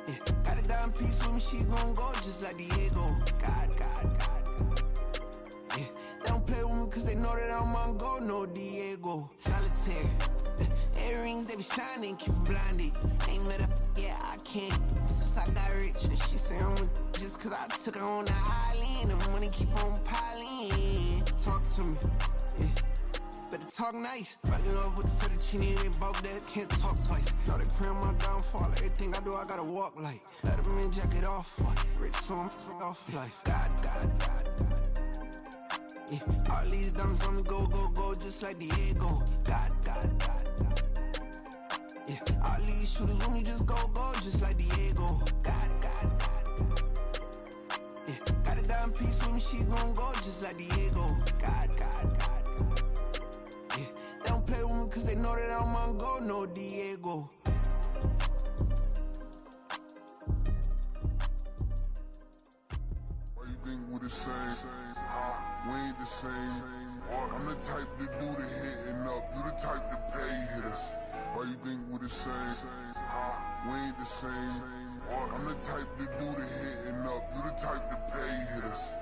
Yeah, got a dime piece with me, she gon' go just like Diego. God. Yeah, they don't play with me cause they know that I'm on go, no Diego. Solitaire. Earrings, they be shining, keep them blinded. Ain't met up, yeah, I can't. Since I got rich, and she say I'm just cause I took her on the island. The money keep on piling. Talk to me, yeah. Better talk nice. Fucking up with the fettuccine, they both dead, can't talk twice. Know they praying my downfall, everything I do, I gotta walk like. Let them in, jacket off, rich, so I'm off life. God. Yeah, all these diamonds on me go, just like Diego. God. Yeah, all these shooters on me just go, just like Diego. God. Yeah, got a dime piece with me, she gon' go just like Diego. God. Yeah, they don't play with me cause they know that I'm on go, no Diego. Why you think we the same? We ain't the same. I'm the type to do the hitting up, you the type to pay hitters. Why you think we the same? We ain't the same. I'm the type to do the hitting up, you the type to pay hitters.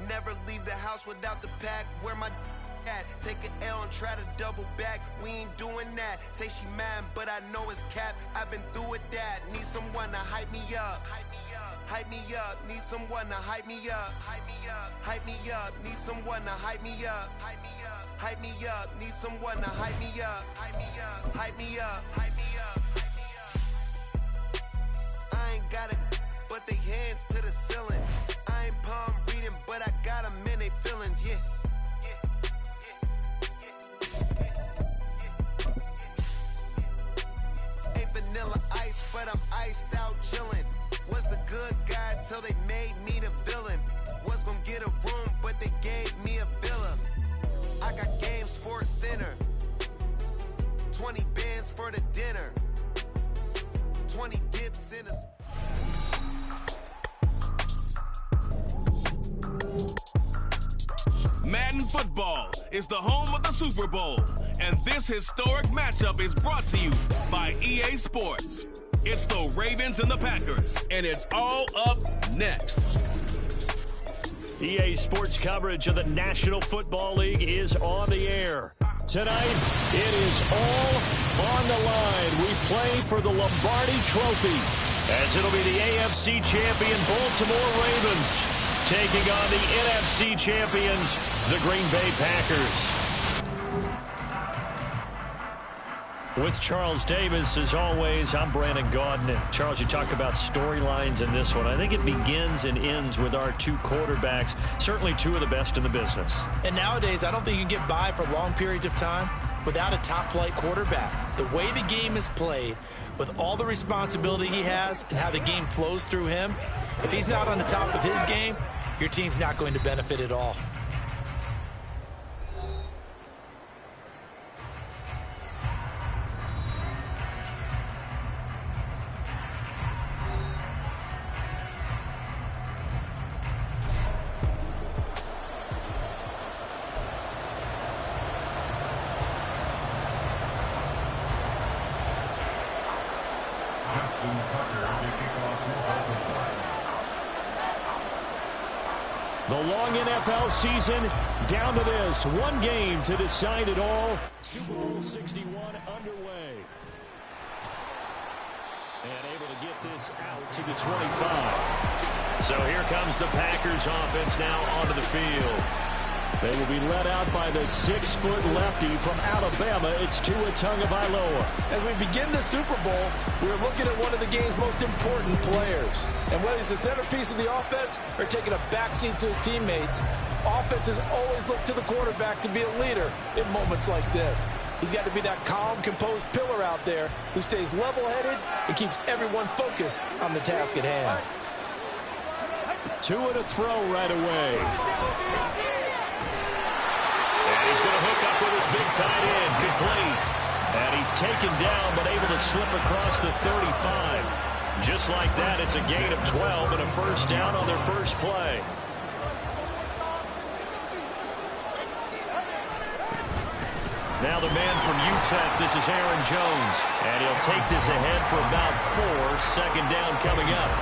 Never leave the house without the pack. Where my at? Take an L and try to double back. We ain't doing that. Say she mad, but I know it's cap. I've been through with that. Need someone to hype me up. Hype me up. Need someone to hype me up. Hype me up. Need someone to hype me up. Hype me up. Need someone to hype me up. Hype me up. I ain't got it, but they hands to the ceiling. I ain't palm reading, but I got them in they feelings, yeah. Ain't vanilla ice, but I'm iced out chillin'. Was the good guy till they made me the villain. Was gonna get a room, but they gave me a villa. I got Game Sports Center. 20 bands for the dinner. 20 dips in a... Madden football is the home of the Super Bowl, and this historic matchup is brought to you by EA Sports. It's the Ravens and the Packers, and it's all up next. EA Sports coverage of the National Football League is on the air. Tonight, it is all on the line. We play for the Lombardi Trophy, as it'll be the AFC champion Baltimore Ravens taking on the NFC champions, the Green Bay Packers. With Charles Davis, as always, I'm Brandon Gaudin. Charles, you talked about storylines in this one. I think it begins and ends with our two quarterbacks, certainly two of the best in the business. And nowadays, I don't think you can get by for long periods of time without a top-flight quarterback. The way the game is played, with all the responsibility he has and how the game flows through him, if he's not on the top of his game, your team's not going to benefit at all. The long NFL season down to this. One game to decide it all. Super Bowl 61 underway. And able to get this out to the 25. So here comes the Packers offense now onto the field. They will be led out by the 6-foot lefty from Alabama. It's Tua Tagovailoa. As we begin the Super Bowl, we're looking at one of the game's most important players. And whether he's the centerpiece of the offense or taking a backseat to his teammates, offenses always look to the quarterback to be a leader in moments like this. He's got to be that calm, composed pillar out there who stays level-headed and keeps everyone focused on the task at hand. Tua to throw right away. And he's going to hook up with his big tight end. Complete. And he's taken down, but able to slip across the 35. Just like that, it's a gain of 12 and a first down on their first play. Now the man from UTEP, this is Aaron Jones. And he'll take this ahead for about 4. Second down coming up.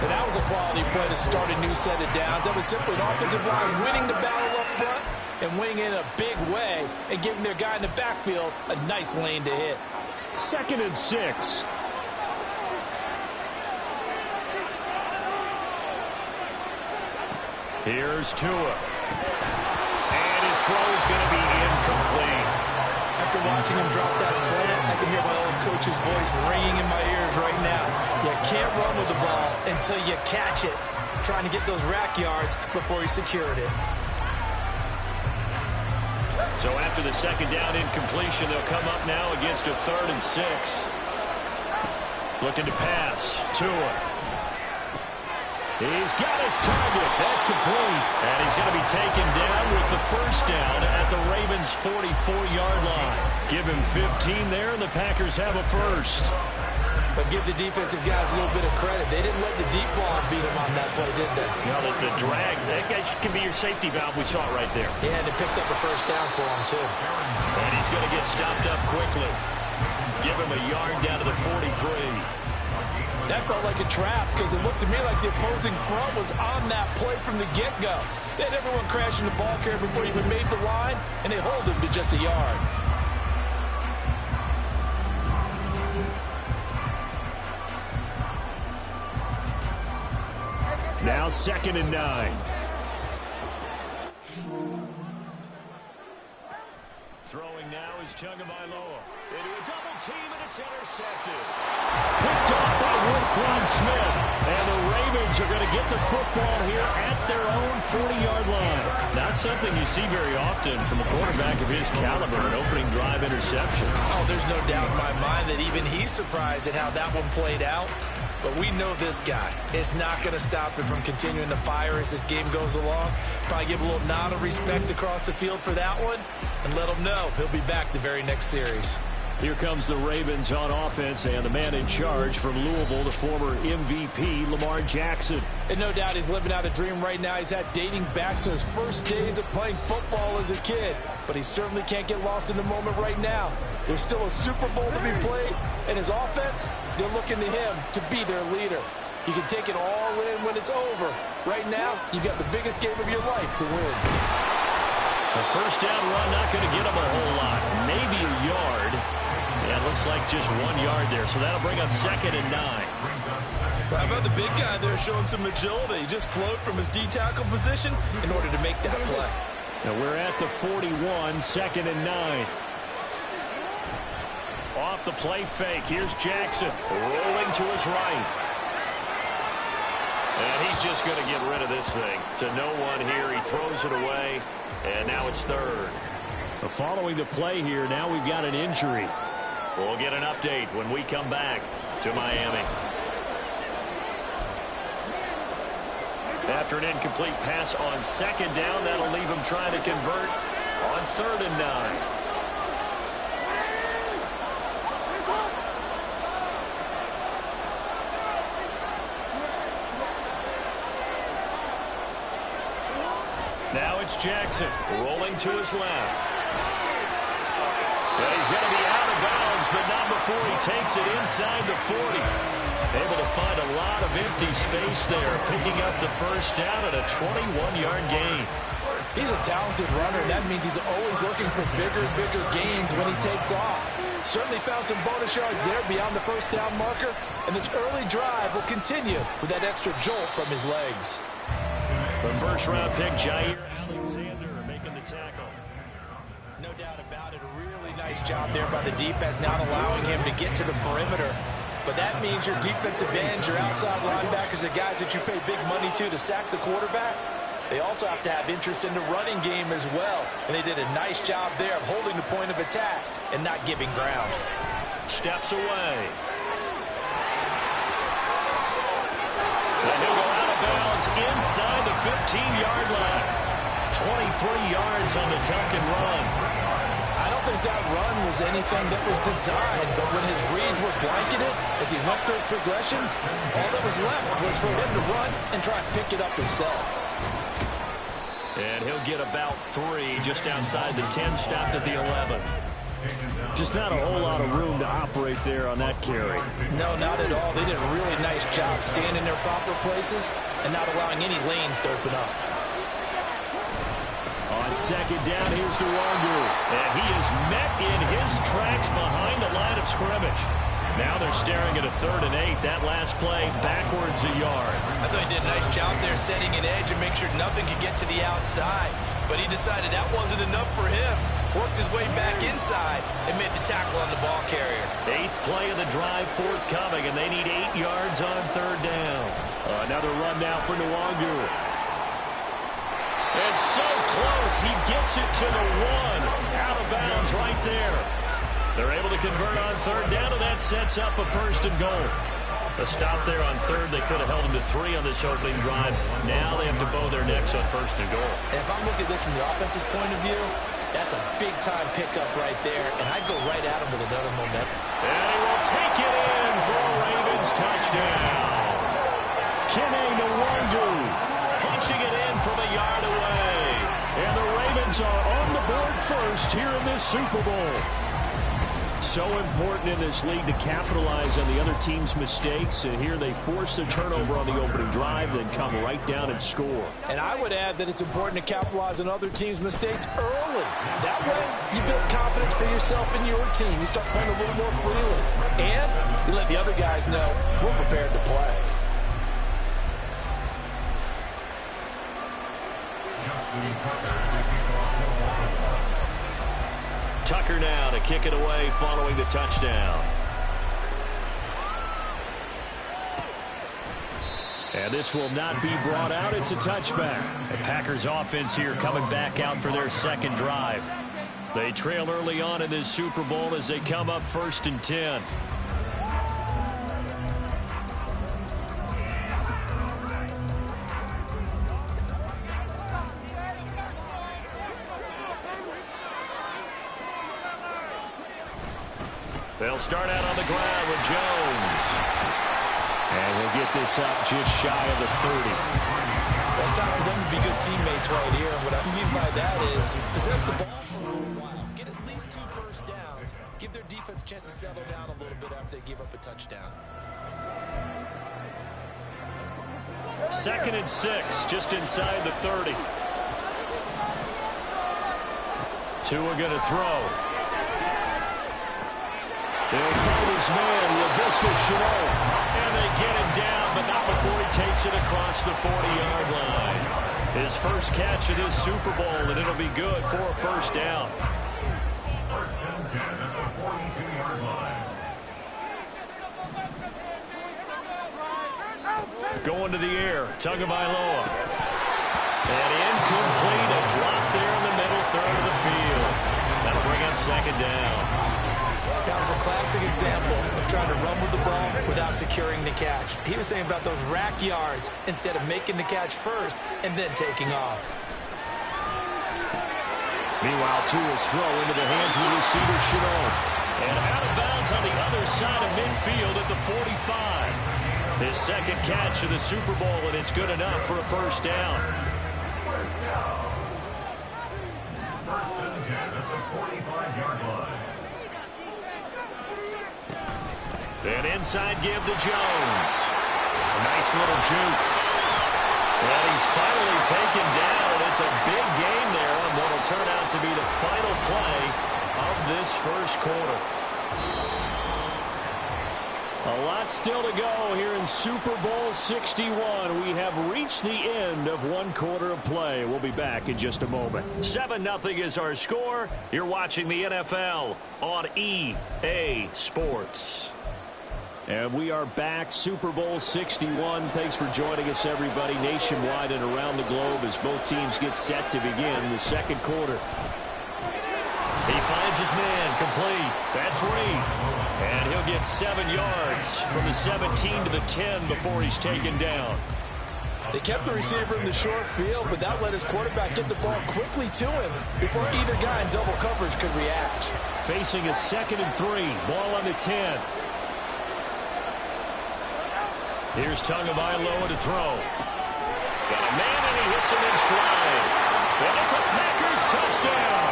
And that was a quality play to start a new set of downs. That was simply an offensive line winning the battle up front and winning in a big way and giving their guy in the backfield a nice lane to hit. 2nd and 6. Here's Tua. And his throw is going to be incomplete. After watching him drop that slant, I can hear my old coach's voice ringing in my ears right now. You can't run with the ball until you catch it. Trying to get those rack yards before he secured it. So after the second down incompletion, they'll come up now against a 3rd and 6. Looking to pass. Tua. He's got his target. That's complete. And he's going to be taken down with the first down at the Ravens' 44-yard line. Give him 15 there, and the Packers have a first. But give the defensive guys a little bit of credit. They didn't let the deep ball beat them on that play, did they? You know, the drag, that guy can be your safety valve. We saw it right there. Yeah, and they picked up a first down for him, too. And he's going to get stopped up quickly. Give him a yard down to the 43. That felt like a trap because it looked to me like the opposing front was on that play from the get-go. They had everyone crashing the ball carrier before he even made the line, and they hold him to just a yard. Now 2nd and 9. Throwing now is Tagovailoa. Into a double team, and it's intercepted. Picked off by Roquan Smith. And the Ravens are going to get the football here at their own 40-yard line. Not something you see very often from a quarterback of his caliber, an opening drive interception. Oh, there's no doubt in my mind that even he's surprised at how that one played out. But we know this guy is not going to stop him from continuing to fire as this game goes along. Probably give a little nod of respect across the field for that one and let him know he'll be back the very next series. Here comes the Ravens on offense, and the man in charge from Louisville, the former MVP, Lamar Jackson. And no doubt he's living out a dream right now he's had dating back to his first days of playing football as a kid. But he certainly can't get lost in the moment right now. There's still a Super Bowl to be played, and his offense, they're looking to him to be their leader. You can take it all in when it's over. Right now, you got the biggest game of your life to win. The first down run not going to get him a whole lot, maybe a yard. Yeah, it looks like just 1 yard there, so that'll bring up 2nd and 9. Well, how about the big guy there showing some agility? He just float from his D-tackle position in order to make that play. Now we're at the 41, 2nd and 9. Off the play fake, here's Jackson, rolling to his right. And he's just going to get rid of this thing. To no one here, he throws it away, and now it's 3rd. Following the play here, now we've got an injury. We'll get an update when we come back to Miami. After an incomplete pass on 2nd down, that'll leave him trying to convert on 3rd and 9. Now it's Jackson rolling to his left. And he's going to be out of bounds, but not before he takes it inside the 40. Able to find a lot of empty space there, picking up the first down at a 21-yard gain. He's a talented runner, and that means he's always looking for bigger and bigger gains when he takes off. Certainly found some bonus yards there beyond the first down marker, and this early drive will continue with that extra jolt from his legs. The first-round pick, Jair Alexander, making the tackle. No doubt about it. A really nice job there by the defense, not allowing him to get to the perimeter. But that means your defensive ends, your outside linebackers, the guys that you pay big money to sack the quarterback, they also have to have interest in the running game as well. And they did a nice job there of holding the point of attack and not giving ground. Steps away. And he'll go out of bounds inside the 15-yard line. 23 yards on the tuck and run. I don't think that run was anything that was designed, but when his reads were blanketed, as he went through his progressions, all that was left was for him to run and try and pick it up himself. And he'll get about 3 just outside the 10, stopped at the 11. Just not a whole lot of room to operate there on that carry. No, not at all. They did a really nice job staying in their proper places and not allowing any lanes to open up. On second down, here's Nwangu. And he is met in his tracks behind the line of scrimmage. Now they're staring at a 3rd and 8. That last play backwards a yard. I thought he did a nice job there setting an edge and make sure nothing could get to the outside. But he decided that wasn't enough for him. Worked his way back inside and made the tackle on the ball carrier. 8th play of the drive forthcoming, and they need 8 yards on 3rd down. Another run now for Nwangu. And so close, he gets it to the 1. Out of bounds right there. They're able to convert on 3rd down, and that sets up a 1st and goal. A stop there on 3rd. They could have held him to 3 on this opening drive. Now they have to bow their necks on 1st and goal. And if I'm looking at this from the offense's point of view, that's a big-time pickup right there, and I'd go right at him with another momentum. And he will take it in for a Ravens touchdown. Kene Nwangu punching it in from a yard away. And the Ravens are on the board first here in this Super Bowl. So important in this league to capitalize on the other team's mistakes. And here they force a turnover on the opening drive, then come right down and score. And I would add that it's important to capitalize on other teams' mistakes early. That way, you build confidence for yourself and your team. You start playing a little more freely. And you let the other guys know we're prepared to play. Tucker now to kick it away following the touchdown. And this will not be brought out. It's a touchback. The Packers offense here coming back out for their 2nd drive. They trail early on in this Super Bowl as they come up 1st and 10. They'll start out on the ground with Jones. And he'll get this up just shy of the 30. Well, it's time for them to be good teammates right here. And what I mean by that is possess the ball for a while. Get at least 2 first downs. Give their defense a chance to settle down a little bit after they give up a touchdown. 2nd and 6, just inside the 30. Tua going to throw. They'll find his man, LaVisca Chenault. And they get him down, but not before he takes it across the 40-yard line. His first catch of this Super Bowl, and it'll be good for a 1st down. 1st and 10 at the 42-yard line. Going to the air, Tagovailoa. And incomplete, a drop there in the middle 3rd of the field. That'll bring up 2nd down. That was a classic example of trying to run with the ball without securing the catch. He was thinking about those rack yards instead of making the catch first and then taking off. Meanwhile, Tua's throw into the hands of the receiver, Chenault. And out of bounds on the other side of midfield at the 45. His 2nd catch of the Super Bowl, and it's good enough for a 1st down. 1st and 10 at the 45-yard line. An inside give to Jones. A nice little juke. And he's finally taken down. It's a big gain there on what will turn out to be the final play of this 1st quarter. A lot still to go here in Super Bowl 61. We have reached the end of 1 quarter of play. We'll be back in just a moment. 7-0 is our score. You're watching the NFL on EA Sports. And we are back, Super Bowl 61. Thanks for joining us, everybody, nationwide and around the globe as both teams get set to begin the 2nd quarter. He finds his man, complete. That's Reed. And he'll get 7 yards from the 17 to the 10 before he's taken down. They kept the receiver in the short field, but that let his quarterback get the ball quickly to him before either guy in double coverage could react. Facing a 2nd and 3. Ball on the 10. Here's Tagovailoa to throw. Got a man, and he hits him in stride. And it's a Packers touchdown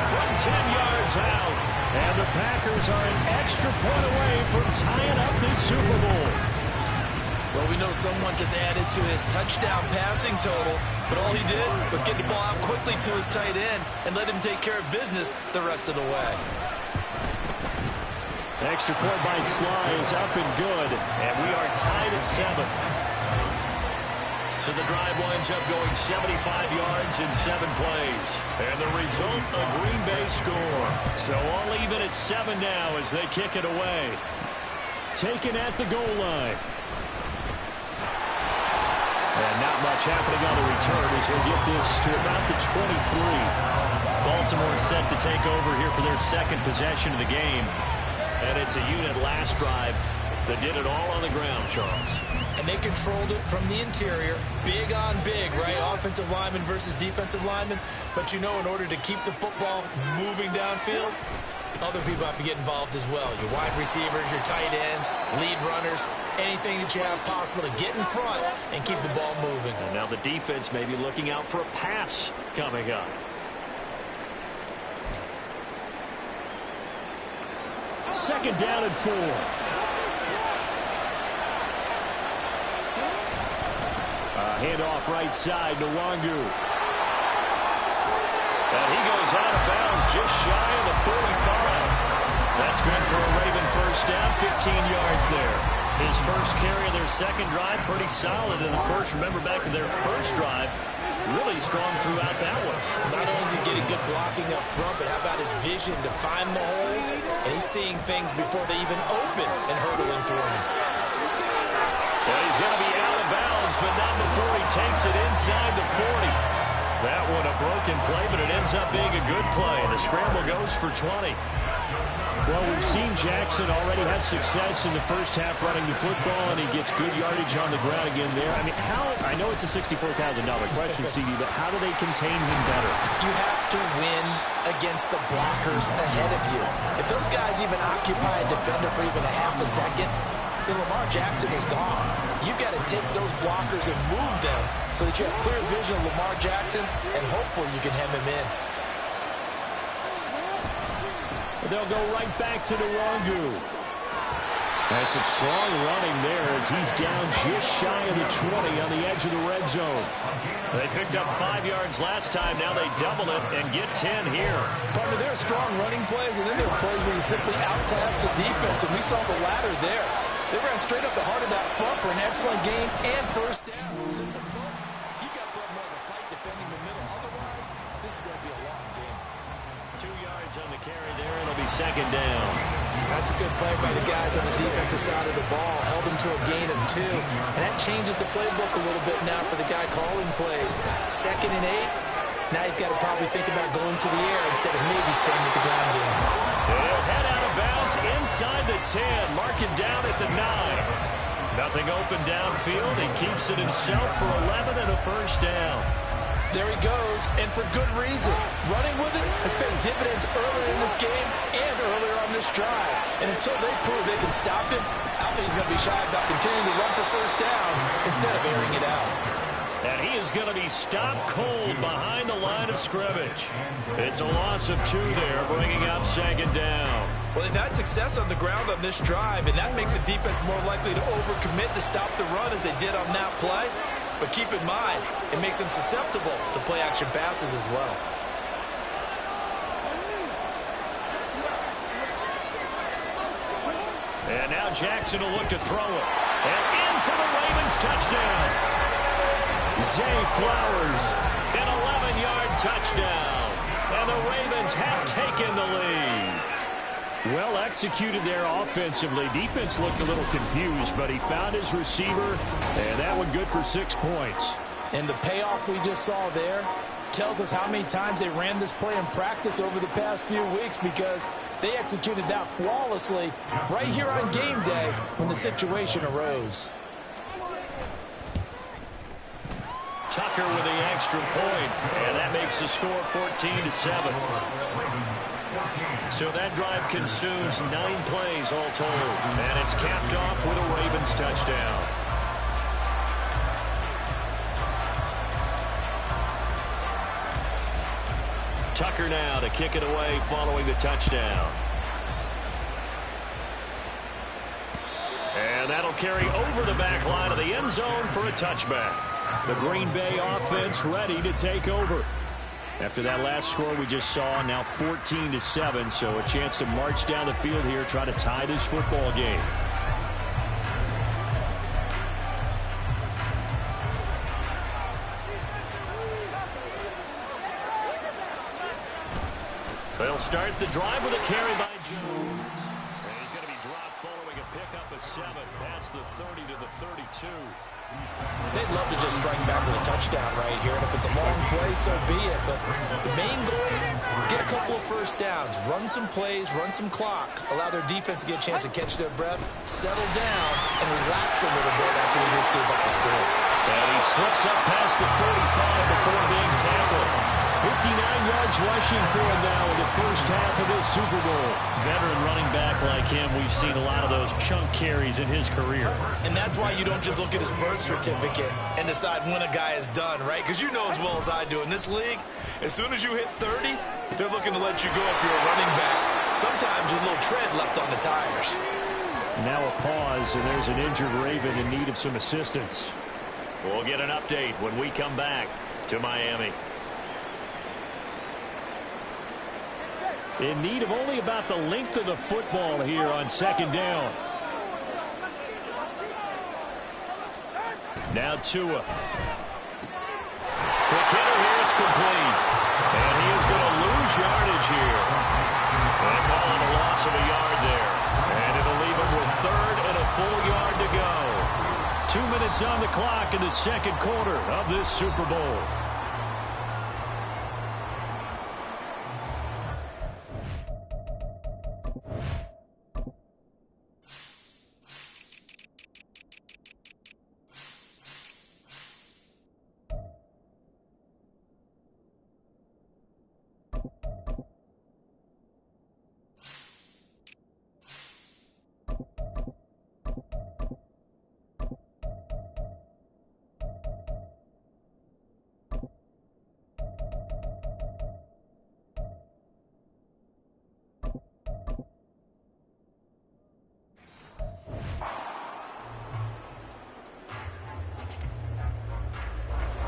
from 10 yards out. And the Packers are an extra point away from tying up this Super Bowl. Well, we know someone just added to his touchdown passing total, but all he did was get the ball out quickly to his tight end and let him take care of business the rest of the way. Extra point by Sly is up and good, and we are tied at 7. So the drive winds up going 75 yards in 7 plays. And the result, a Green Bay score. So all even at 7 now as they kick it away. Taken at the goal line. And not much happening on the return as he'll get this to about the 23. Baltimore set to take over here for their 2nd possession of the game. And it's a unit last drive that did it all on the ground, Charles. And they controlled it from the interior. Big on big, right? Offensive lineman versus defensive lineman. But you know, in order to keep the football moving downfield, other people have to get involved as well. Your wide receivers, your tight ends, lead runners, anything that you have possible to get in front and keep the ball moving. And now the defense may be looking out for a pass coming up. Second down and 4. Handoff right side to Wangu. And he goes out of bounds just shy of the 45. That's good for a Raven first down, 15 yards there. His first carry of their 2nd drive, pretty solid. And, of course, remember back to their first drive, really strong throughout that one. Not only is he getting good blocking up front, but how about his vision to find the holes? And he's seeing things before they even open and hurdling through him. Well, he's going to be out of bounds, but not before he takes it inside the 40. That one a broken play, but it ends up being a good play. The scramble goes for 20. Well, we've seen Jackson already have success in the first half running the football, and he gets good yardage on the ground again there. I mean, I know it's a $64,000 question, CD, but how do they contain him better? You have to win against the blockers ahead of you. If those guys even occupy a defender for even a half a second, then Lamar Jackson is gone. You've got to take those blockers and move them so that you have clear vision of Lamar Jackson, and hopefully you can hem him in. They'll go right back to Wangu. That's some strong running there as he's down just shy of the 20 on the edge of the red zone. They picked up 5 yards last time. Now they double it and get 10 here. Partner, there are strong running plays, and then there are plays where you simply outclass the defense, and we saw the latter there. They ran straight up the heart of that front for an excellent gain and first down. You've got to put more of a fight defending the middle. Otherwise, this is going to be a long game. 2 yards on the carry there. It'll be 2nd down. That's a good play by the guys on the defensive side of the ball. Held them to a gain of 2. And that changes the playbook a little bit now for the guy calling plays. 2nd and 8. Now he's got to probably think about going to the air instead of maybe staying with the ground game. They'll head out of bounds inside the 10. Mark it down at the 9. Nothing open downfield. He keeps it himself for 11 and a first down. There he goes, and for good reason. Running with it has paid dividends earlier in this game and earlier on this drive. And until they prove they can stop him, I think he's going to be shy about continuing to run for first downs instead of airing it out. And he is going to be stopped cold behind the line of scrimmage. It's a loss of 2 there, bringing up 2nd down. Well, they've had success on the ground on this drive, and that makes a defense more likely to overcommit to stop the run as they did on that play. But keep in mind, it makes them susceptible to play-action passes as well. And now Jackson will look to throw it. And in for the Ravens touchdown. Zay Flowers, an 11-yard touchdown. And the Ravens have taken the lead. Well executed there offensively. Defense looked a little confused, but he found his receiver, and that one good for 6 points. And the payoff we just saw there tells us how many times they ran this play in practice over the past few weeks, because they executed that flawlessly right here on game day when the situation arose. Tucker with the extra point, and that makes the score 14-7. So that drive consumes 9 plays all told, and it's capped off with a Ravens touchdown. Tucker now to kick it away following the touchdown. And that'll carry over the back line of the end zone for a touchback. The Green Bay offense ready to take over. After that last score we just saw, now 14-7, so a chance to march down the field here, try to tie this football game. They'll start the drive with a carry by Jones. And he's going to be dropped following a pickup of 7 past the 30 to the 32. They'd love to just strike back with a touchdown right here, and if it's a long play, so be it. But the main goal, get a couple of first downs, run some plays, run some clock, allow their defense to get a chance to catch their breath, settle down, and relax a little bit after they just gave up the score. And he slips up past the 45 before being tackled. 59 yards rushing for him now in the first half of this Super Bowl. Veteran running back like him, we've seen a lot of those chunk carries in his career. And that's why you don't just look at his birth certificate and decide when a guy is done, right? Because you know as well as I do, in this league, as soon as you hit 30, they're looking to let you go if you're a running back. Sometimes there's a little tread left on the tires. Now a pause, and there's an injured Raven in need of some assistance. We'll get an update when we come back to Miami. In need of only about the length of the football here on second down. Now Tua. Quick hitter here, it's complete. And he is going to lose yardage here. And calling a loss of a yard there. And it'll leave him with 3rd and a full yard to go. 2 minutes on the clock in the second quarter of this Super Bowl.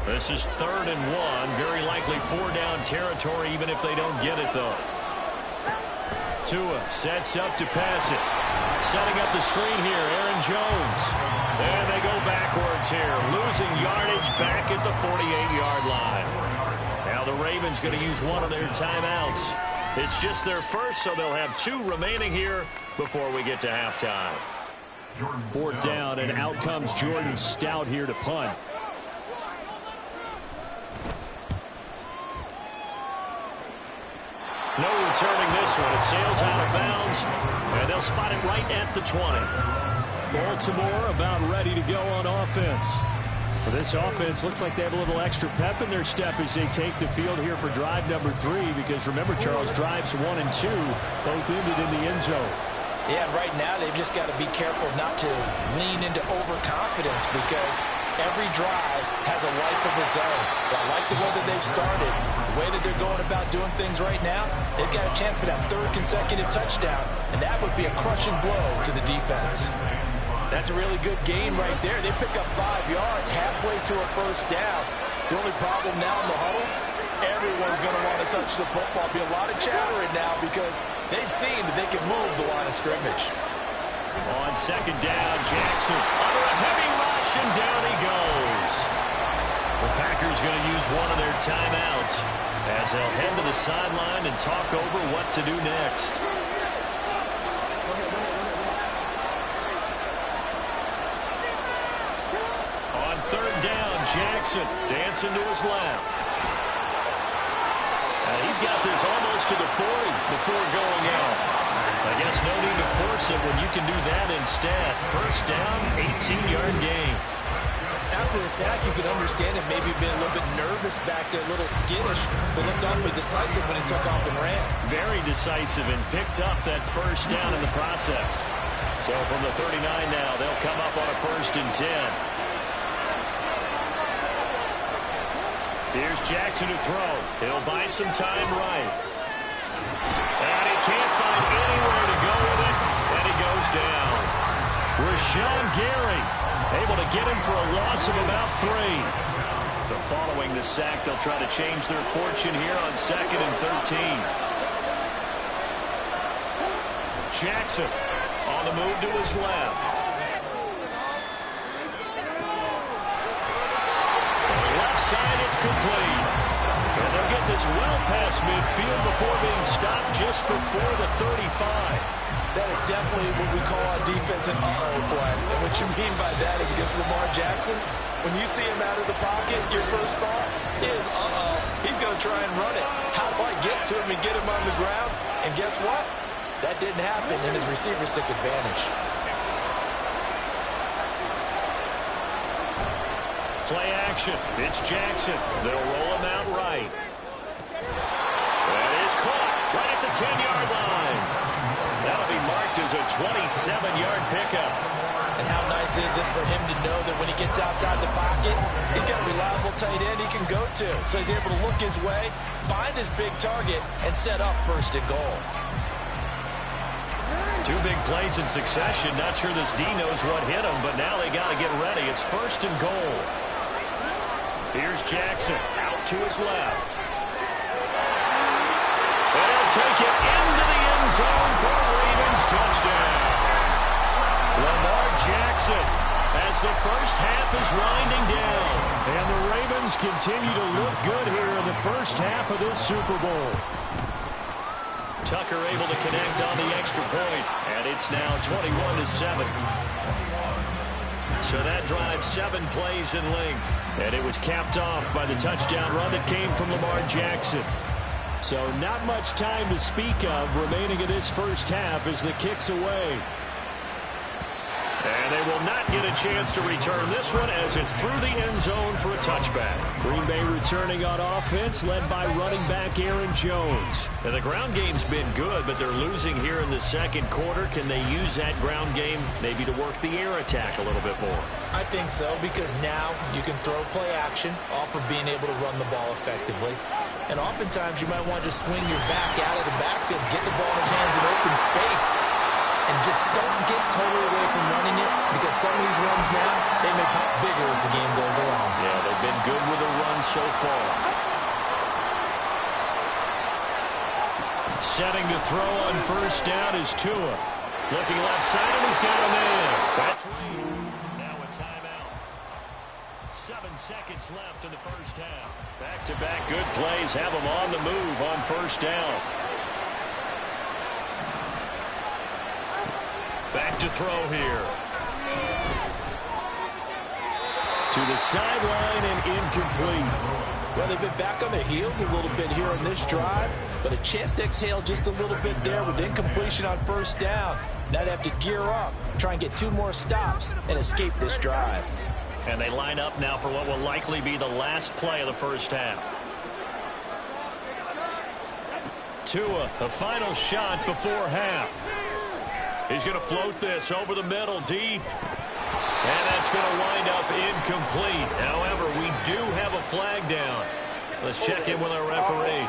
This is 3rd and 1. Very likely 4-down territory, even if they don't get it, though. Tua sets up to pass it. Setting up the screen here, Aaron Jones. And they go backwards here. Losing yardage back at the 48-yard line. Now the Ravens going to use one of their timeouts. It's just their first, so they'll have 2 remaining here before we get to halftime. 4th down, and out comes Jordan Stout here to punt. No returning this one. It sails out of bounds, and they'll spot it right at the 20. Baltimore about ready to go on offense. Well, this offense looks like they have a little extra pep in their step as they take the field here for drive number 3, because remember, Charles, drives 1 and 2 both ended in the end zone. Yeah, right now they've just got to be careful not to lean into overconfidence, because every drive has a life of its own. But I like the way that they've started, the way that they're going about doing things right now. They've got a chance for that 3rd consecutive touchdown, and that would be a crushing blow to the defense. That's a really good gain right there. They pick up 5 yards halfway to a first down. The only problem now in the huddle, everyone's going to want to touch the football. Be a lot of chattering now because they've seen that they can move the line of scrimmage. On second down, Jackson under a heavy rush, and down he goes. The Packers going to use one of their timeouts as they'll head to the sideline and talk over what to do next. On 3rd down, Jackson dancing to his left. He's got this almost to the 40 before going out. I guess no need to force it when you can do that instead. First down, 18-yard gain. after the sack, you could understand it. Maybe being a little bit nervous back there, a little skittish, but looked awfully decisive when he took off and ran. Very decisive and picked up that first down in the process. So from the 39 now, they'll come up on a 1st and 10. Here's Jackson to throw. He'll buy some time right. And he can't find anywhere to go with it, and he goes down. Rashawn Gary able to get him for a loss of about 3. But following the sack, they'll try to change their fortune here on 2nd and 13. Jackson on the move to his left. From the left side, it's complete. And they'll get this well past midfield before being stopped just before the 35. That is definitely what we call our defense an uh-oh play. And what you mean by that is against Lamar Jackson, when you see him out of the pocket, your first thought is, uh-oh, he's going to try and run it. How do I get to him and get him on the ground? And guess what? That didn't happen, and his receivers took advantage. Play action. It's Jackson. They'll roll him out right. That is caught right at the 10-yard line. That'll be marked as a 27-yard pickup. And how nice is it for him to know that when he gets outside the pocket, he's got a reliable tight end he can go to. So he's able to look his way, find his big target, and set up 1st and goal. 2 big plays in succession. Not sure this D knows what hit him, but now they got to get ready. It's 1st and goal. Here's Jackson out to his left. And he'll take it into the end zone for a Ravens touchdown. Lamar Jackson as the first half is winding down. And the Ravens continue to look good here in the first half of this Super Bowl. Tucker able to connect on the extra point, and it's now 21-7. So that drive 7 plays in length, and it was capped off by the touchdown run that came from Lamar Jackson. So not much time to speak of remaining in this first half as the kick's away. And they will not get a chance to return this one as it's through the end zone for a touchback. Green Bay returning on offense, led by running back Aaron Jones. And the ground game's been good, but they're losing here in the second quarter. Can they use that ground game maybe to work the air attack a little bit more? I think so, because now you can throw play action off of being able to run the ball effectively. And oftentimes you might want to just swing your back out of the backfield, get the ball in his hands in open space. And just don't get totally away from running it, because some of these runs now, they may pop bigger as the game goes along. Yeah, they've been good with the run so far. Setting to throw on 1st down is Tua. Looking left side, and he's got a man. That's Reed. Now a timeout. 7 seconds left in the first half. Back-to-back good plays have them on the move on 1st down. Back to throw here. To the sideline and incomplete. Well, they've been back on their heels a little bit here on this drive, but a chance to exhale just a little bit there with incompletion on 1st down. Now they have to gear up, try and get 2 more stops, and escape this drive. And they line up now for what will likely be the last play of the first half. Tua, the final shot before half. He's going to float this over the middle, deep. And that's going to wind up incomplete. However, we do have a flag down. Let's check in with our referee.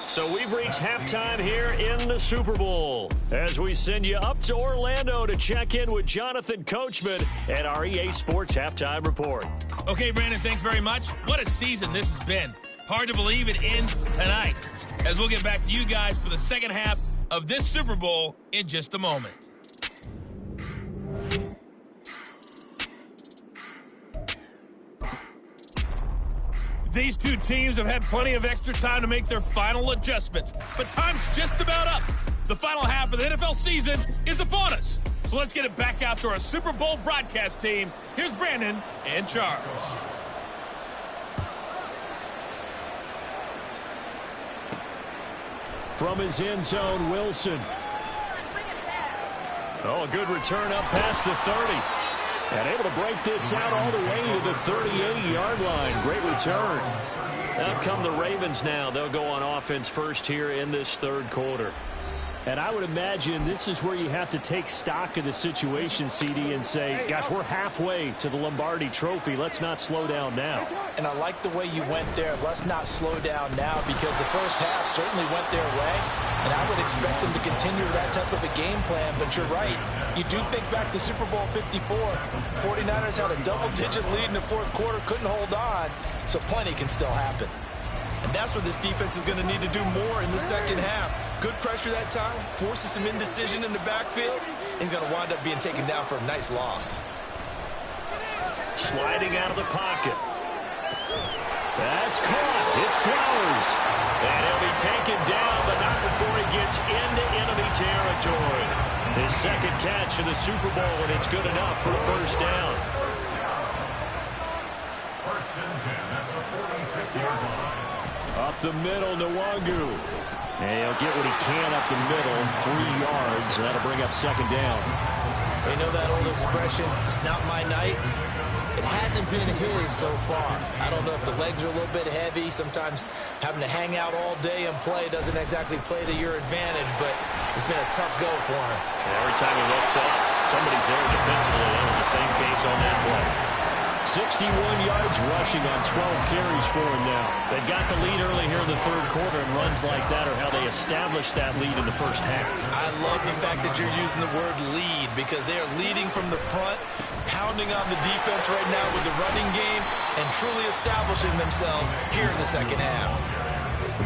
So we've reached halftime here in the Super Bowl as we send you up to Orlando to check in with Jonathan Coachman at our EA Sports Halftime Report. Okay, Brandon, thanks very much. What a season this has been. Hard to believe it ends tonight, as we'll get back to you guys for the second half of this Super Bowl in just a moment. These two teams have had plenty of extra time to make their final adjustments, but time's just about up. The final half of the NFL season is upon us. So let's get it back out to our Super Bowl broadcast team. Here's Brandon and Charles. From his end zone, Wilson. Oh, a good return up past the 30. And able to break this out all the way to the 38-yard line. Great return. Out come the Ravens now. They'll go on offense first here in this third quarter. And I would imagine this is where you have to take stock of the situation, CD, and say, gosh, we're halfway to the Lombardi Trophy. Let's not slow down now. And I like the way you went there. Let's not slow down now, because the first half certainly went their way. And I would expect them to continue that type of a game plan. But you're right. You do think back to Super Bowl 54. 49ers had a double-digit lead in the fourth quarter, couldn't hold on. So plenty can still happen. And that's where this defense is going to need to do more in the second half. Good pressure that time, forces some indecision in the backfield. He's going to wind up being taken down for a nice loss. Sliding out of the pocket. That's caught. It's Flowers. And he'll be taken down, but not before he gets into enemy territory. His second catch of the Super Bowl, and it's good enough for a first down. First and 10 at the 46-yard line. Up the middle, Nwangu. And he'll get what he can up the middle, 3 yards. That'll bring up second down. You know that old expression, it's not my night? It hasn't been his so far. I don't know if the legs are a little bit heavy. Sometimes having to hang out all day and play doesn't exactly play to your advantage, but it's been a tough go for him. Every time he looks up, somebody's there defensively. That was the same case on that play. 61 yards rushing on 12 carries for him now. They've got the lead early here in the third quarter, and runs like that are how they established that lead in the first half. I love the fact that you're using the word lead, because they are leading from the front, pounding on the defense right now with the running game, and truly establishing themselves here in the second half.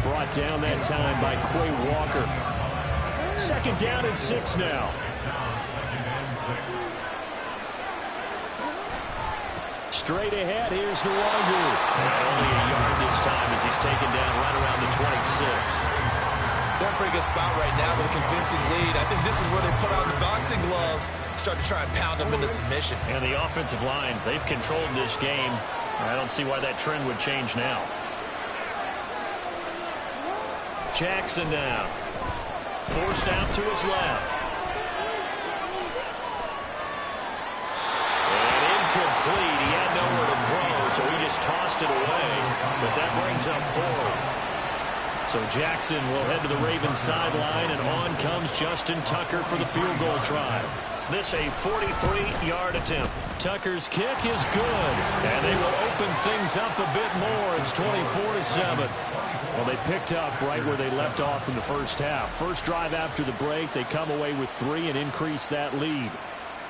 Brought down that time by Quay Walker. Second down and 6 now. Straight ahead, here's Nwangu. Only a yard this time as he's taken down right around the 26. They're in a pretty good spot right now with a convincing lead. I think this is where they put on the boxing gloves, start to try and pound them into submission. And the offensive line, they've controlled this game. I don't see why that trend would change now. Jackson now. Forced out to his left. Complete. He had nowhere to throw, so he just tossed it away. But that brings up 4th. So Jackson will head to the Ravens sideline, and on comes Justin Tucker for the field goal try. This a 43-yard attempt. Tucker's kick is good, and they will open things up a bit more. It's 24-7. Well, they picked up right where they left off in the first half. First drive after the break, they come away with 3 and increase that lead.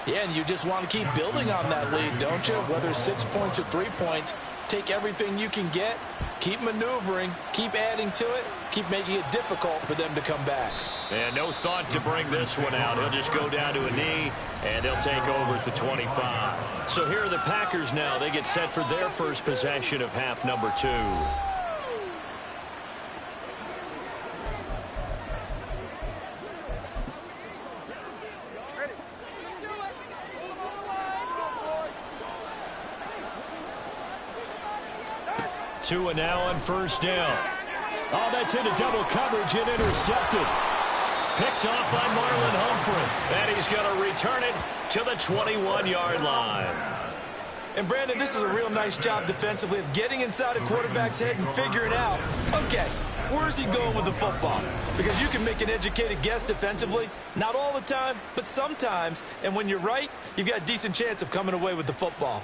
Yeah, and you just want to keep building on that lead, don't you? Whether it's 6 points or 3 points, take everything you can get, keep maneuvering, keep adding to it, keep making it difficult for them to come back. And no thought to bring this one out. He'll just go down to a knee, and they'll take over at the 25. So here are the Packers now. They get set for their first possession of half number 2. Tua now on first down. Oh, that's into double coverage and intercepted. Picked off by Marlon Humphrey. And he's going to return it to the 21-yard line. And Brandon, this is a real nice job defensively of getting inside a quarterback's head and figuring out, okay, where's he going with the football? Because you can make an educated guess defensively. Not all the time, but sometimes. And when you're right, you've got a decent chance of coming away with the football.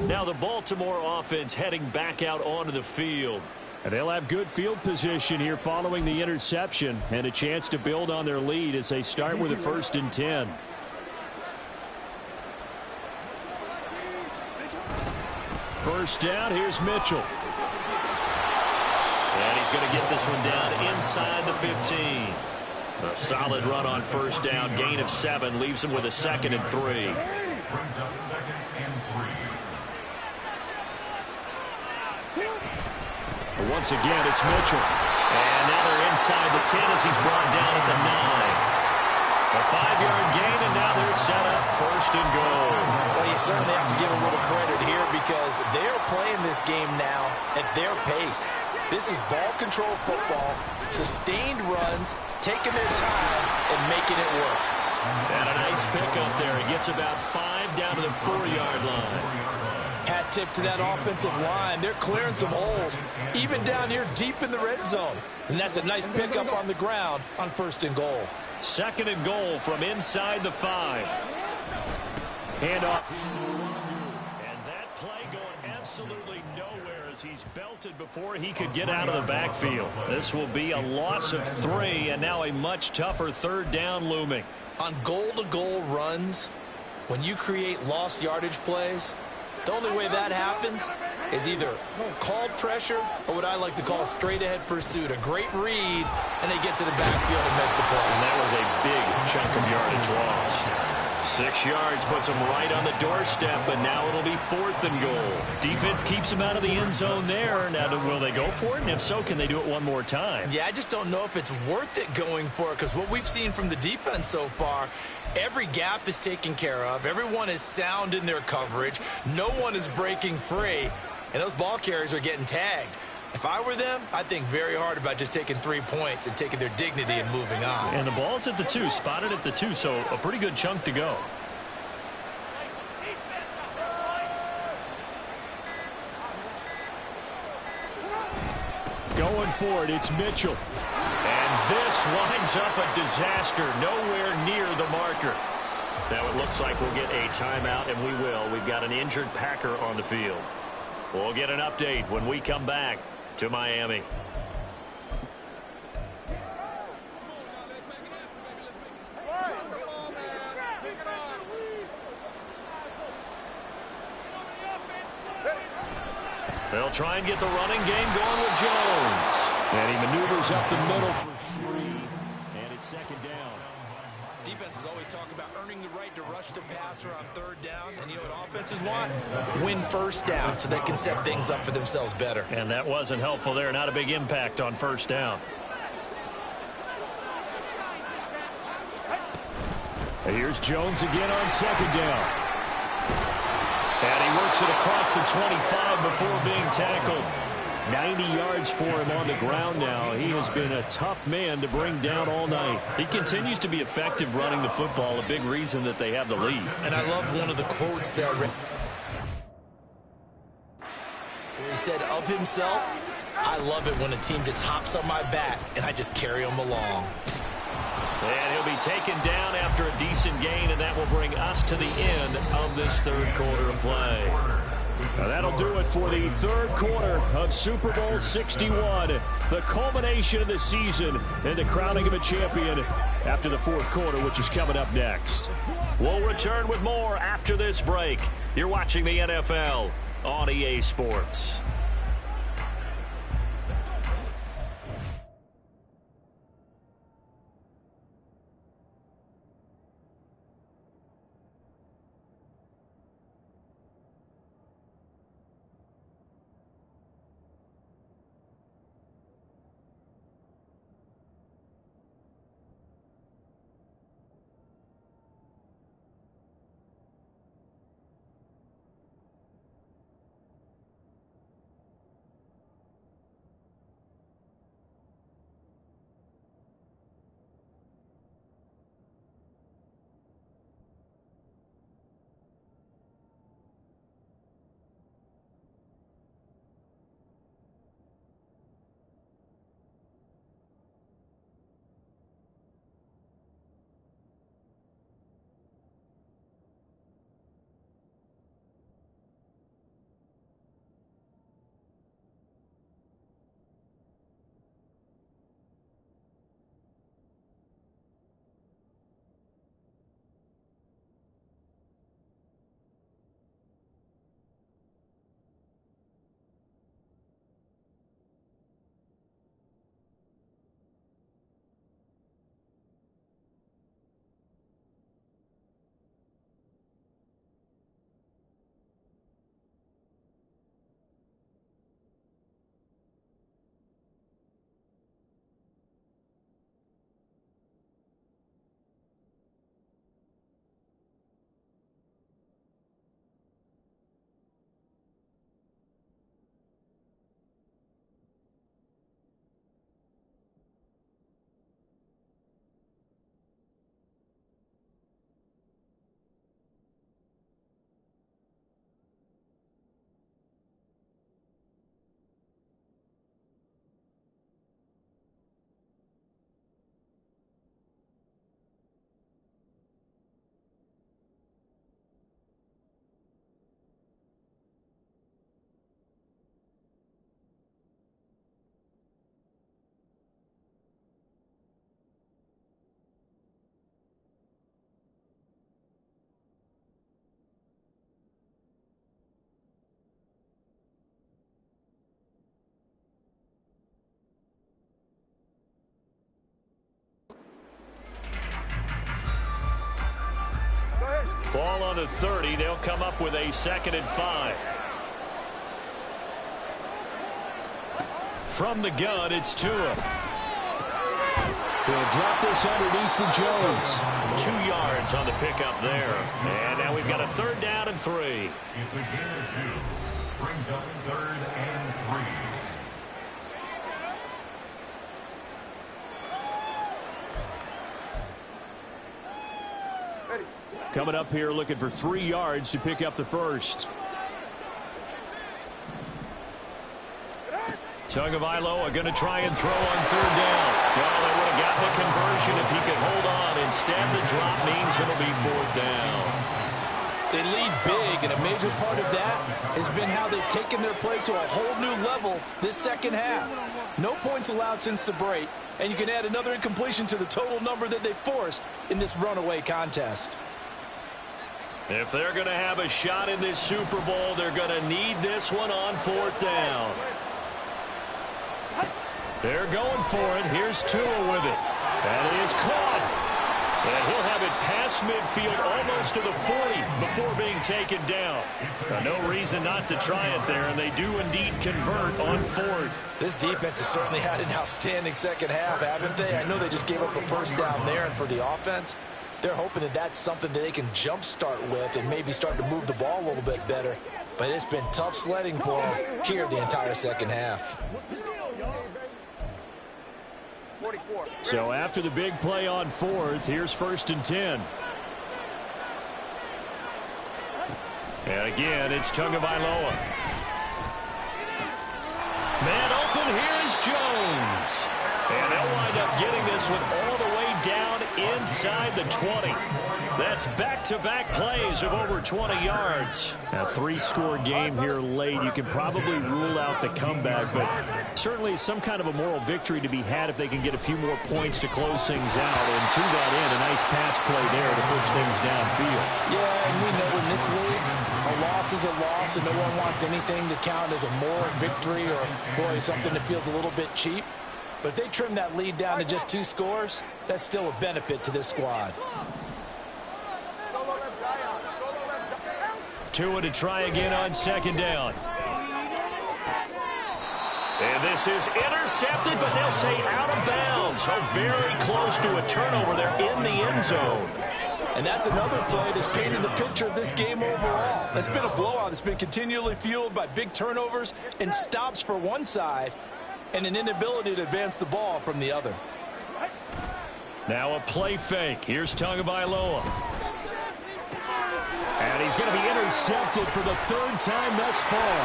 Now the Baltimore offense heading back out onto the field. And they'll have good field position here following the interception and a chance to build on their lead as they start with a 1st and 10. First down, here's Mitchell. And he's going to get this one down inside the 15. A solid run on first down, gain of 7, leaves him with a 2nd and 3. Brings up 2nd and 3. Once again, it's Mitchell. And now they're inside the 10 as he's brought down at the 9. A 5-yard gain, and now they're set up 1st and goal. Well, you certainly have to give a little credit here because they're playing this game now at their pace. This is ball control football, sustained runs, taking their time, and making it work. And a nice pickup there. He gets about 5 down to the 4-yard line. Hat tip to that offensive line. They're clearing some holes, even down here deep in the red zone. And that's a nice pickup on the ground on 1st and goal. 2nd and goal from inside the 5. Handoff. And that play going absolutely nowhere as he's belted before he could get out of the backfield. This will be a loss of 3, and now a much tougher 3rd down looming. On goal-to-goal runs, when you create lost yardage plays, the only way that happens is either called pressure or what I like to call straight-ahead pursuit. A great read, and they get to the backfield and make the play. And that was a big chunk of yardage lost. 6 yards puts him right on the doorstep, but now it'll be 4th and goal. Defense keeps him out of the end zone there. Now, will they go for it? And if so, can they do it one more time? Yeah, I just don't know if it's worth it going for it, because what we've seen from the defense so far, every gap is taken care of. Everyone is sound in their coverage. No one is breaking free, and those ball carriers are getting tagged. If I were them, I'd think very hard about just taking 3 points and taking their dignity and moving on. And the ball's at the 2, spotted at the 2, so a pretty good chunk to go. Going for it, it's Mitchell. And this lines up a disaster, nowhere near the marker. Now it looks like we'll get a timeout, and we will. We've got an injured Packer on the field. We'll get an update when we come back to Miami. They'll try and get the running game going with Jones. And he maneuvers up the middle for 3. And it's 2nd down. Defenses always talk about earning the right to rush the passer on 3rd down. And you know what offenses want? Win 1st down so they can set things up for themselves better. And that wasn't helpful there. Not a big impact on 1st down. And here's Jones again on 2nd down. And he works it across the 25 before being tackled. 90 yards for him on the ground now. He has been a tough man to bring down all night. He continues to be effective running the football, a big reason that they have the lead. And I love one of the quotes there where he said of himself, "I love it when a team just hops on my back and I just carry them along." And he'll be taken down after a decent gain, and that will bring us to the end of this 3rd quarter of play. Now that'll do it for the 3rd quarter of Super Bowl 61. The culmination of the season and the crowning of a champion after the 4th quarter, which is coming up next. We'll return with more after this break. You're watching the NFL on EA Sports. Ball on the 30. They'll come up with a 2nd and 5. From the gun, it's Tua. He'll drop this underneath for Jones. 2 yards on the pickup there. And now we've got a 3rd down and 3. It's a gain of 2. Brings up 3rd and 3. Coming up here looking for 3 yards to pick up the first. Tagovailoa going to try and throw on 3rd down. Well, they would have gotten the conversion if he could hold on. Instead, the drop means it'll be 4th down. They lead big, and a major part of that has been how they've taken their play to a whole new level this second half. No points allowed since the break, and you can add another incompletion to the total number that they forced in this runaway contest. If they're going to have a shot in this Super Bowl, they're going to need this one on 4th down. They're going for it. Here's Tua with it. And he is caught. And he'll have it past midfield almost to the 40 before being taken down. No reason not to try it there, and they do indeed convert on 4th. This defense has certainly had an outstanding second half, haven't they? I know they just gave up a first down there, and for the offense, they're hoping that that's something that they can jumpstart with and maybe start to move the ball a little bit better. But it's been tough sledding for them here the entire second half. So after the big play on 4th, here's 1st and 10. And again, it's Tagovailoa. Man open, here is Jones. And they'll wind up getting this one all the way down inside the 20. That's back-to-back plays of over 20 yards. A 3-score game here late. You can probably rule out the comeback, but certainly some kind of a moral victory to be had if they can get a few more points to close things out. And to that end, a nice pass play there to push things downfield. Yeah, and we know in this league, a loss is a loss, and no one wants anything to count as a moral victory or, boy, something that feels a little bit cheap. But if they trim that lead down to just 2 scores, that's still a benefit to this squad. Tua to try again on 2nd down. And this is intercepted, but they'll say out of bounds. So very close to a turnover there in the end zone. And that's another play that's painted the picture of this game overall. It's been a blowout. It's been continually fueled by big turnovers and stops for one side and an inability to advance the ball from the other. Now a play fake. Here's Tagovailoa. And he's going to be intercepted for the 3rd time thus far.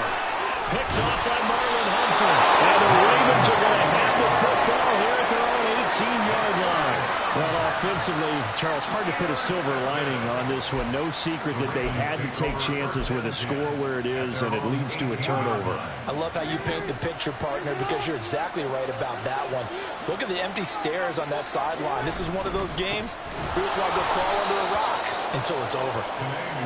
Picked off by Marlon Humphrey. And the Ravens are going to have the football here at their own 18-yard line. Well, offensively, Charles, hard to put a silver lining on this one. No secret that they had to take chances with a score where it is, and it leads to a turnover. I love how you paint the picture, partner, because you're exactly right about that one. Look at the empty stares on that sideline. This is one of those games we just want to go crawl under a rock until it's over.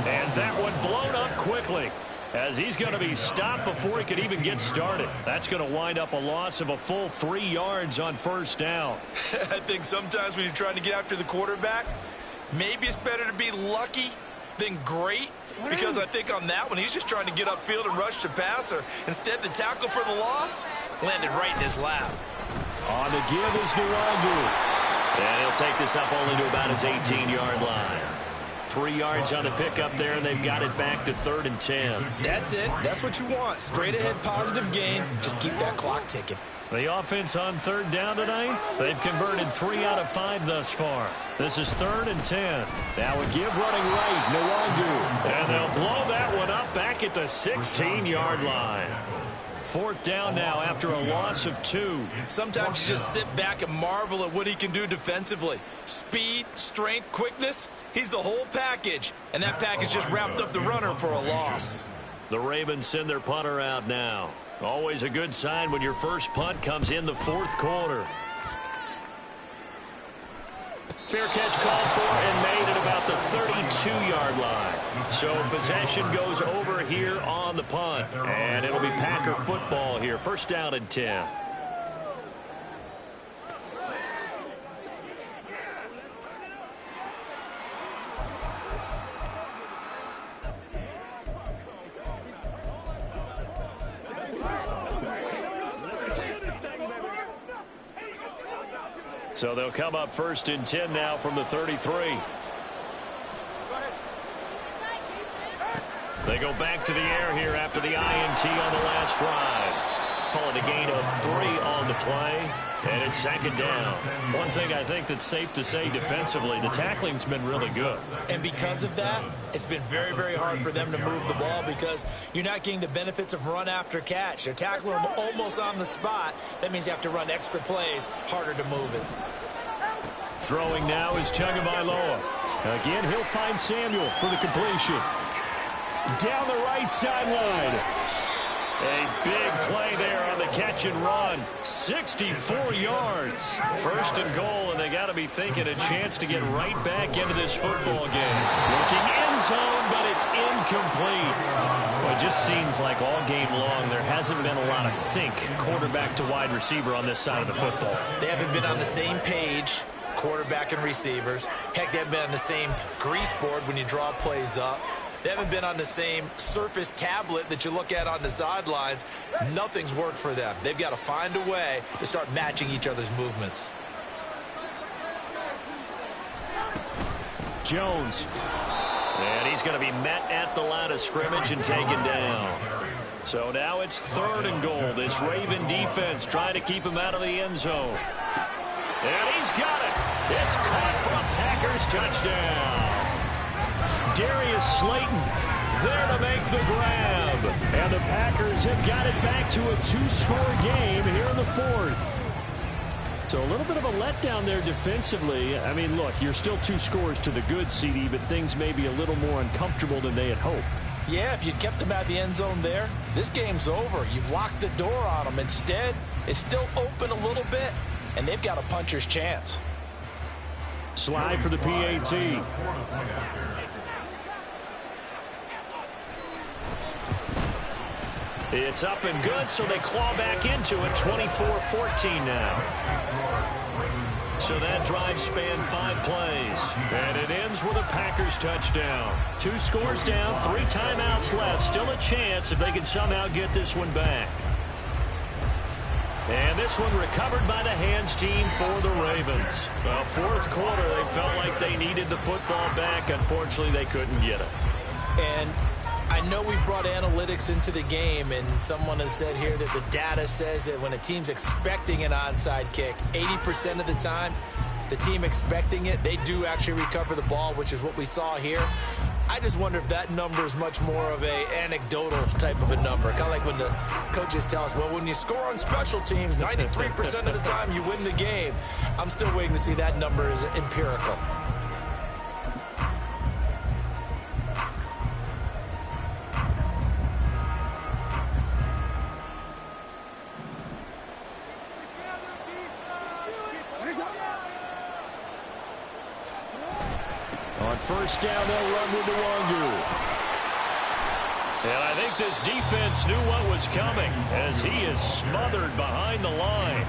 And that one blown up quickly, as he's going to be stopped before he could even get started. That's going to wind up a loss of a full 3 yards on 1st down. I think sometimes when you're trying to get after the quarterback, maybe it's better to be lucky than great, because I think on that one, he's just trying to get upfield and rush the passer. Instead, the tackle for the loss landed right in his lap. On the give is Nwangu. And he'll take this up only to about his 18-yard line. 3 yards on the pickup there, and they've got it back to 3rd and 10. That's it. That's what you want. Straight ahead positive gain. Just keep that clock ticking. The offense on 3rd down tonight, they've converted 3 out of 5 thus far. This is 3rd and 10. Now a give running right, Nwangu. And they'll blow that one up back at the 16-yard line. 4th down now after a loss of 2. Sometimes you just sit back and marvel at what he can do defensively. Speed, strength, quickness. He's the whole package. And that package just wrapped up the runner for a loss. The Ravens send their punter out now. Always a good sign when your first punt comes in the 4th quarter. Fair catch called for and made at about the 32-yard line. So possession goes over here on the punt. And it'll be Packer football here. 1st down and 10. So they'll come up 1st and 10 now from the 33. They go back to the air here after the INT on the last drive. Call it a gain of 3 on the play, and it's 2nd down. One thing I think that's safe to say defensively, the tackling's been really good. And because of that, it's been very, very hard for them to move the ball because you're not getting the benefits of run after catch. They're tackling them almost on the spot. That means you have to run extra plays, harder to move it. Throwing now is Tagovailoa. Again, he'll find Samuel for the completion. Down the right sideline. A big play there on the catch and run. 64 yards. 1st and goal, and they got to be thinking a chance to get right back into this football game. Looking end zone, but it's incomplete. Well, it just seems like all game long there hasn't been a lot of sync quarterback to wide receiver on this side of the football. They haven't been on the same page, quarterback and receivers. Heck, they haven't been on the same grease board when you draw plays up. They haven't been on the same surface tablet that you look at on the sidelines. Nothing's worked for them. They've got to find a way to start matching each other's movements. Jones. And he's going to be met at the line of scrimmage and taken down. So now it's 3rd and goal. This Raven defense trying to keep him out of the end zone. And he's got it. It's caught for a Packers touchdown. Darius Slayton there to make the grab. And the Packers have got it back to a 2-score game here in the 4th. So a little bit of a letdown there defensively. I mean, look, you're still 2 scores to the good, CD, but things may be a little more uncomfortable than they had hoped. Yeah, if you'd kept them at the end zone there, this game's over. You've locked the door on them. Instead, it's still open a little bit, and they've got a puncher's chance. Slide for the PAT. It's up and good, so they claw back into it, 24-14 now. So that drive spanned 5 plays, and it ends with a Packers touchdown. 2 scores down, 3 timeouts left. Still a chance if they can somehow get this one back. And this one recovered by the hands team for the Ravens. Well, 4th quarter, they felt like they needed the football back. Unfortunately, they couldn't get it. And I know we've brought analytics into the game, and someone has said here that the data says that when a team's expecting an onside kick, 80% of the time, the team expecting it, they do actually recover the ball, which is what we saw here. I just wonder if that number is much more of a anecdotal type of a number. Kind of like when the coaches tell us, well, when you score on special teams, 93% of the time you win the game. I'm still waiting to see that number is empirical. On 1st down, they'll run with Nwangu. And I think this defense knew what was coming as he is smothered behind the line.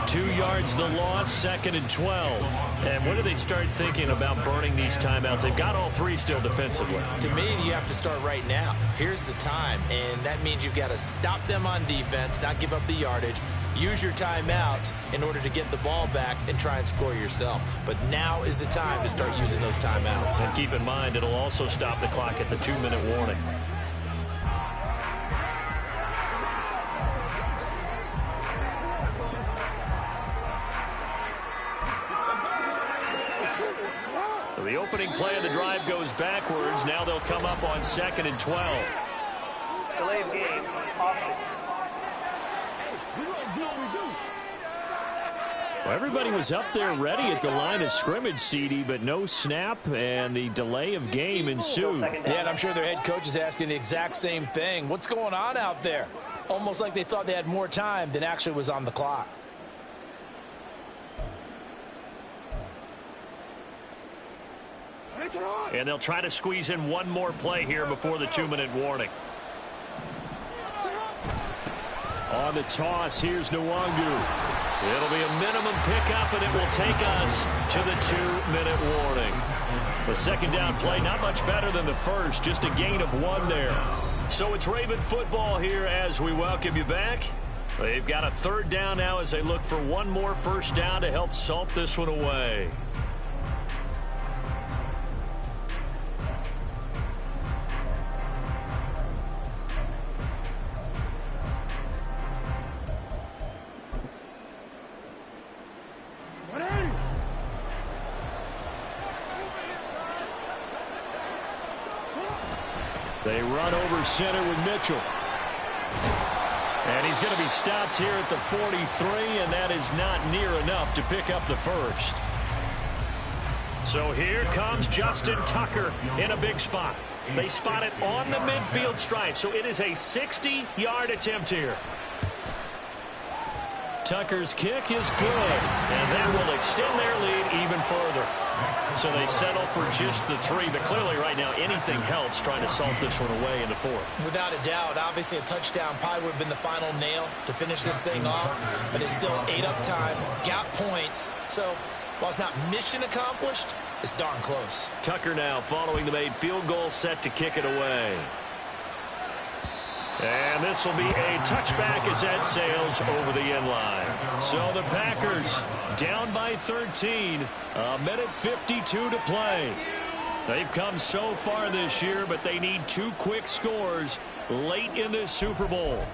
2 yards the loss, 2nd and 12. And when do they start thinking about burning these timeouts? They've got all 3 still defensively. To me, you have to start right now. Here's the time, and that means you've got to stop them on defense, not give up the yardage, use your timeouts in order to get the ball back and try and score yourself. But now is the time to start using those timeouts. And keep in mind, it'll also stop the clock at the 2-minute warning. So the opening play of the drive goes backwards. Now they'll come up on 2nd and 12. Delay of game. Offense. Well, everybody was up there ready at the line of scrimmage, CD, but no snap, and the delay of game ensued. Yeah, and I'm sure their head coach is asking the exact same thing. What's going on out there? Almost like they thought they had more time than actually was on the clock. And they'll try to squeeze in one more play here before the 2-minute warning. On the toss, here's Nwangu. It'll be a minimum pickup, and it will take us to the 2-minute warning. The 2nd down play, not much better than the first, just a gain of 1 there. So it's Raven football here as we welcome you back. They've got a third down now as they look for one more first down to help salt this one away. They run over center with Mitchell. And he's going to be stopped here at the 43, and that is not near enough to pick up the first. So here comes Justin Tucker in a big spot. They spot it on the midfield stripe, so it is a 60-yard attempt here. Tucker's kick is good, and that will extend their lead even further. So they settle for just the 3, but clearly right now anything helps trying to salt this one away in the 4th. Without a doubt, obviously a touchdown probably would have been the final nail to finish this thing off, but it's still 8 up time, got points. So while it's not mission accomplished, it's darn close. Tucker now following the made field goal, set to kick it away. And this will be a touchback as that sails over the end line. So the Packers down by 13, a minute 52 to play. They've come so far this year, but they need 2 quick scores late in this Super Bowl.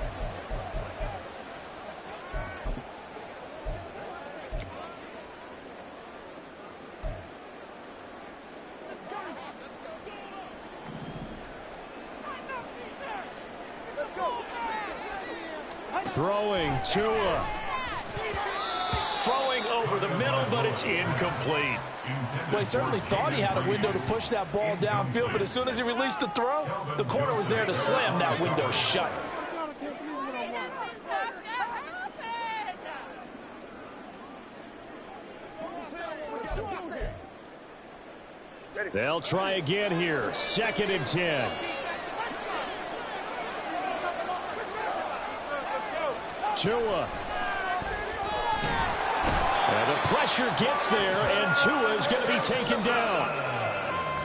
Throwing Tua. Throwing over the middle, but it's incomplete. Well, he certainly thought he had a window to push that ball downfield, but as soon as he released the throw, the corner was there to slam that window shut. They'll try again here. 2nd and 10. Tua. And the pressure gets there, and Tua is going to be taken down.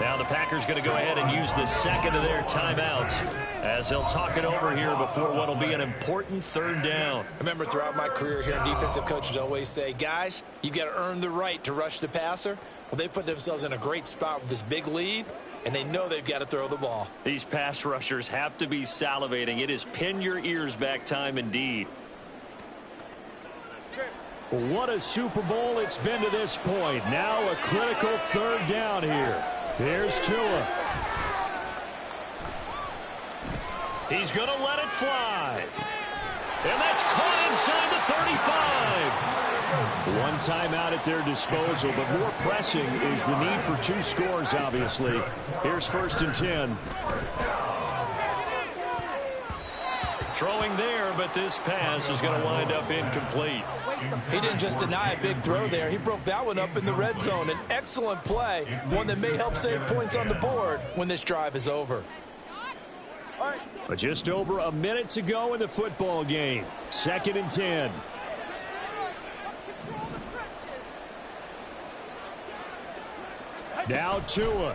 Now the Packers going to go ahead and use the second of their timeouts as they'll talk it over here before what will be an important 3rd down. I remember throughout my career here, defensive coaches always say, guys, you got to earn the right to rush the passer. Well, they put themselves in a great spot with this big lead, and they know they've got to throw the ball. These pass rushers have to be salivating. It is pin your ears back time indeed. What a Super Bowl it's been to this point. Now a critical 3rd down here. Here's Tua. He's going to let it fly. And that's caught inside the 35. One timeout at their disposal, but more pressing is the need for 2 scores, obviously. Here's 1st and 10. Throwing there, but this pass is going to wind up incomplete. He didn't just deny a big throw there. He broke that one up in the red zone. An excellent play, one that may help save points on the board when this drive is over. But just over a minute to go in the football game. 2nd and 10. Now Tua.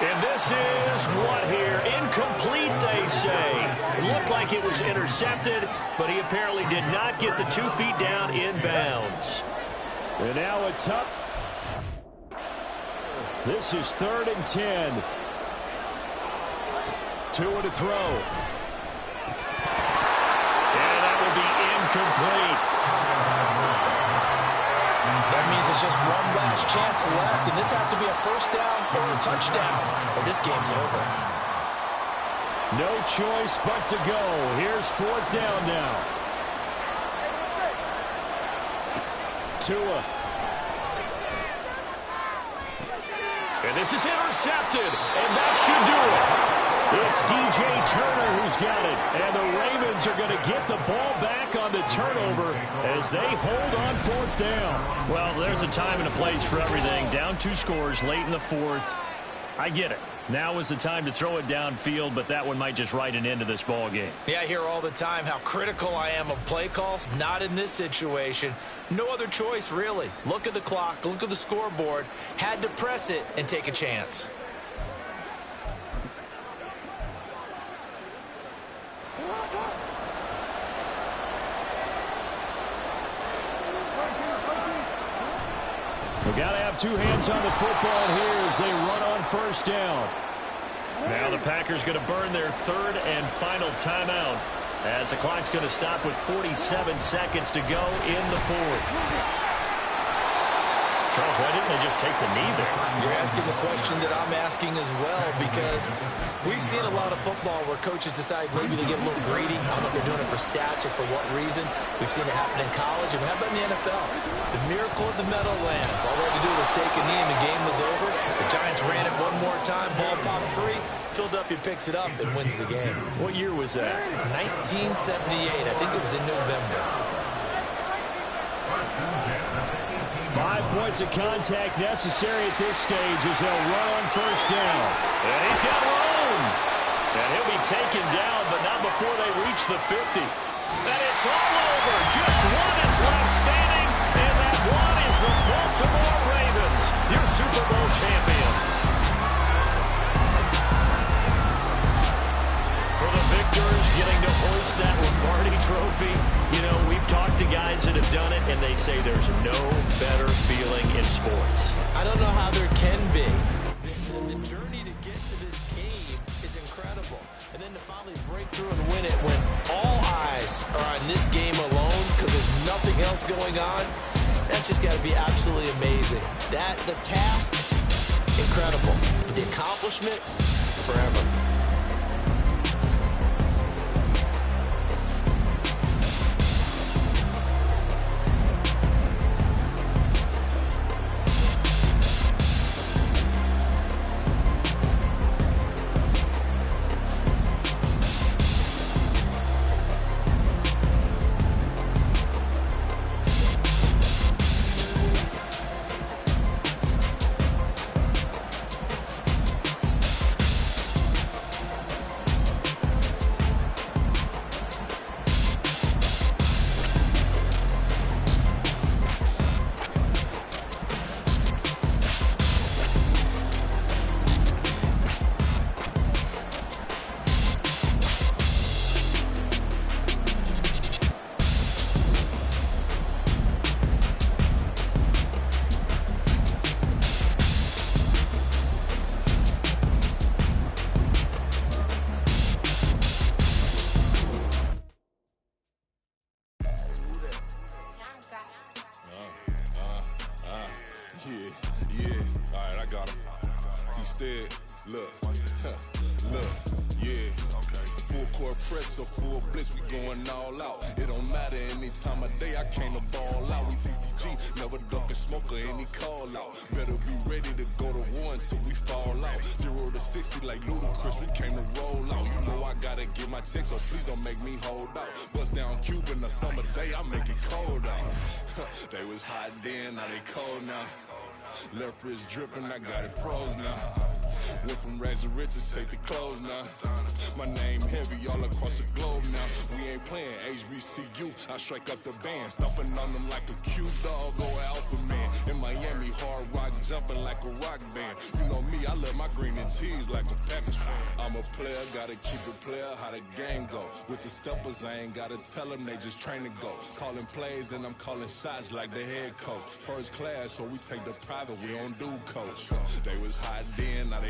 And this is what here? Incomplete, they say. It looked like it was intercepted, but he apparently did not get the 2 feet down in bounds. And now a tough. This is 3rd and 10. Tua to throw. And that will be incomplete. That means it's just one last chance left, and this has to be a 1st down or a touchdown, or this game's over. No choice but to go. Here's 4th down now. Tua. And this is intercepted, and that should do it. It's DJ Turner who's got it, and the Ravens are going to get the ball back on the turnover as they hold on 4th down. Well, there's a time and a place for everything. Down 2 scores late in the 4th. I get it. Now is the time to throw it downfield, but that one might just write an end to this ball game. Yeah, I hear all the time how critical I am of play calls. Not in this situation. No other choice, really. Look at the clock. Look at the scoreboard. Had to press it and take a chance. Got to have two hands on the football here as they run on first down. Now the Packers going to burn their third and final timeout as the clock's going to stop with 47 seconds to go in the fourth. Charles, why didn't they just take the knee there? You're asking the question that I'm asking as well, because we've seen a lot of football where coaches decide maybe to get a little greedy. I don't know if they're doing it for stats or for what reason. We've seen it happen in college, and how about in the NFL? The miracle of the Meadowlands. All they had to do was take a knee and the game was over. The Giants ran it one more time, ball popped free. Philadelphia picks it up and wins the game. What year was that? 1978. I think it was in November. 5 points of contact necessary at this stage as they'll run on first down. And he's got room. And he'll be taken down, but not before they reach the 50. And it's all over. Just one is left standing, and that one is the Baltimore Ravens, your Super Bowl champions. For the victors, getting to hoist that Lombardi trophy. You know, we've talked to guys that have done it, and they say there's no better feeling in sports. I don't know how there can be. The journey to get to this game is incredible. And then to finally break through and win it when all eyes are on this game alone because there's nothing else going on, that's just got to be absolutely amazing. The task, incredible. But the accomplishment, forever. So please don't make me hold out. Bust down Cuban a summer day, I make it cold out. They was hot then, now they cold now. Left wrist dripping, I got it froze now. Went from rags to riches, take the clothes now. My name heavy all across the globe now. We ain't playing HBCU, I strike up the band. Stomping on them like a cute dog or alpha man. In Miami, hard rock jumping like a rock band. You know me, I love my green and cheese like a Packers fan. I'm a player, gotta keep it player, how the game go. With the steppers, I ain't gotta tell them, they just train to go. Calling plays and I'm calling shots like the head coach. First class, so we take the private, we don't do coach. They was hot then, now they